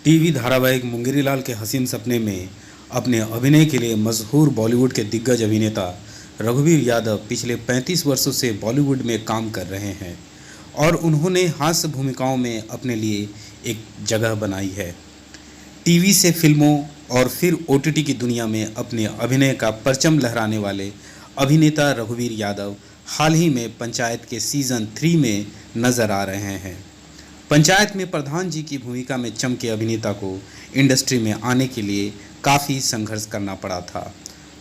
TV धारावाहिक मुंगेरी लाल के हसीन सपने में अपने अभिनय के लिए मशहूर बॉलीवुड के दिग्गज अभिनेता रघुवीर यादव पिछले 35 वर्षों से बॉलीवुड में काम कर रहे हैं और उन्होंने हास्य भूमिकाओं में अपने लिए एक जगह बनाई है। टीवी से फिल्मों और फिर ओटीटी की दुनिया में अपने अभिनय का परचम लहराने वाले अभिनेता रघुवीर यादव हाल ही में पंचायत के सीज़न 3 में नजर आ रहे हैं। पंचायत में प्रधान जी की भूमिका में चमके अभिनेता को इंडस्ट्री में आने के लिए काफ़ी संघर्ष करना पड़ा था।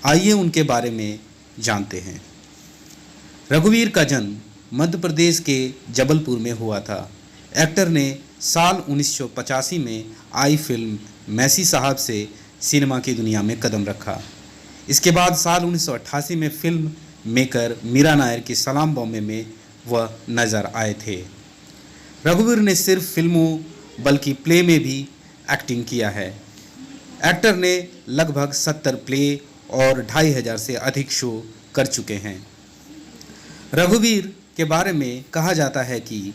आइए उनके बारे में जानते हैं। रघुवीर का जन्म मध्य प्रदेश के जबलपुर में हुआ था। एक्टर ने साल 1985 में आई फिल्म मैसी साहब से सिनेमा की दुनिया में कदम रखा। इसके बाद साल 1988 में फिल्म मेकर मीरा नायर की सलाम बॉम्बे में वह नज़र आए थे। रघुवीर ने सिर्फ फिल्मों बल्कि प्ले में भी एक्टिंग किया है। एक्टर ने लगभग 70 प्ले और 2500 से अधिक शो कर चुके हैं। रघुवीर के बारे में कहा जाता है कि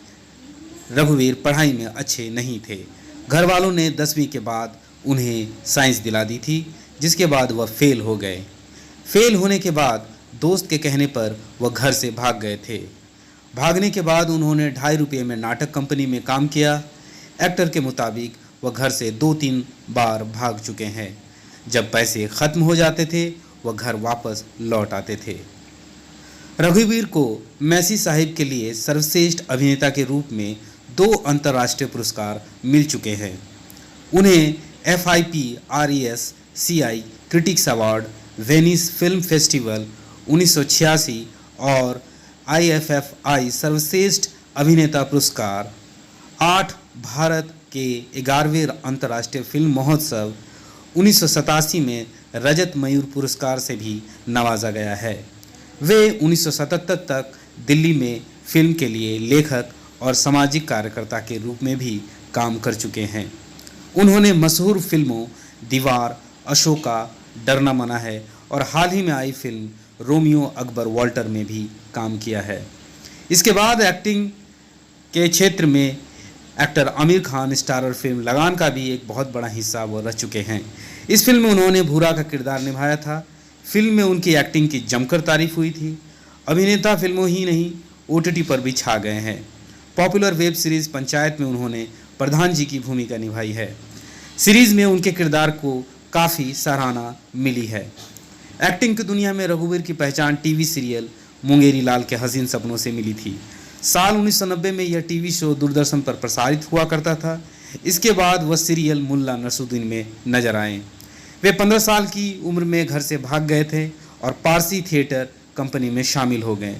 रघुवीर पढ़ाई में अच्छे नहीं थे। घर वालों ने 10वीं के बाद उन्हें साइंस दिला दी थी, जिसके बाद वह फेल हो गए। फेल होने के बाद दोस्त के कहने पर वह घर से भाग गए थे। भागने के बाद उन्होंने 2.5 रुपये में नाटक कंपनी में काम किया। एक्टर के मुताबिक वह घर से 2-3 बार भाग चुके हैं। जब पैसे ख़त्म हो जाते थे वह घर वापस लौट आते थे। रघुवीर को मैसी साहिब के लिए सर्वश्रेष्ठ अभिनेता के रूप में 2 अंतर्राष्ट्रीय पुरस्कार मिल चुके हैं। उन्हें FIPRESCI critics award, Venice film festival 1986 और IFFI सर्वश्रेष्ठ अभिनेता पुरस्कार, 8 भारत के 11वें अंतर्राष्ट्रीय फिल्म महोत्सव 1987 में रजत मयूर पुरस्कार से भी नवाजा गया है। वे 1977 तक दिल्ली में फिल्म के लिए लेखक और सामाजिक कार्यकर्ता के रूप में भी काम कर चुके हैं। उन्होंने मशहूर फिल्मों दीवार, अशोका, डरना मना है और हाल ही में आई फिल्म रोमियो अकबर वॉल्टर में भी काम किया है। इसके बाद एक्टिंग के क्षेत्र में actor Aamir Khan starrer film लगान का भी एक बहुत बड़ा हिस्सा वो रह चुके हैं। इस फिल्म में उन्होंने भूरा का किरदार निभाया था। फिल्म में उनकी एक्टिंग की जमकर तारीफ हुई थी। अभिनेता फिल्मों ही नहीं OTT पर भी छा गए हैं। पॉपुलर वेब सीरीज़ पंचायत में उन्होंने प्रधान जी की भूमिका निभाई है। सीरीज़ में उनके किरदार को काफ़ी सराहना मिली है। एक्टिंग की दुनिया में रघुवीर की पहचान टीवी सीरियल मुंगेरी लाल के हसीन सपनों से मिली थी। साल 1990 में यह टीवी शो दूरदर्शन पर प्रसारित हुआ करता था। इसके बाद वह सीरियल मुल्ला नसरुद्दीन में नजर आए। वे 15 साल की उम्र में घर से भाग गए थे और पारसी थिएटर कंपनी में शामिल हो गए।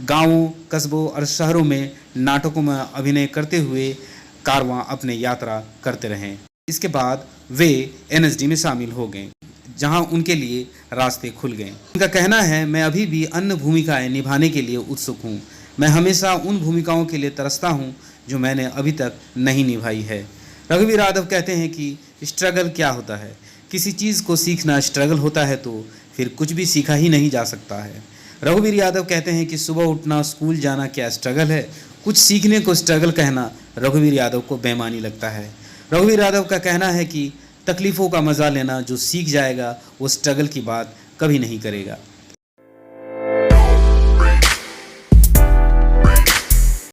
गांवों, कस्बों और शहरों में नाटकों में अभिनय करते हुए कारवां अपने यात्रा करते रहे। इसके बाद वे NSD में शामिल हो गए, जहां उनके लिए रास्ते खुल गए। उनका कहना है, मैं अभी भी अन्य भूमिकाएं निभाने के लिए उत्सुक हूं। मैं हमेशा उन भूमिकाओं के लिए तरसता हूं जो मैंने अभी तक नहीं निभाई है। रघुवीर यादव कहते हैं कि स्ट्रगल क्या होता है। किसी चीज़ को सीखना स्ट्रगल होता है तो फिर कुछ भी सीखा ही नहीं जा सकता है। रघुवीर यादव कहते हैं कि सुबह उठना, स्कूल जाना क्या स्ट्रगल है। कुछ सीखने को स्ट्रगल कहना रघुवीर यादव को बेईमानी लगता है। रघुवीर यादव का कहना है कि तकलीफ़ों का मज़ा लेना जो सीख जाएगा वो स्ट्रगल की बात कभी नहीं करेगा।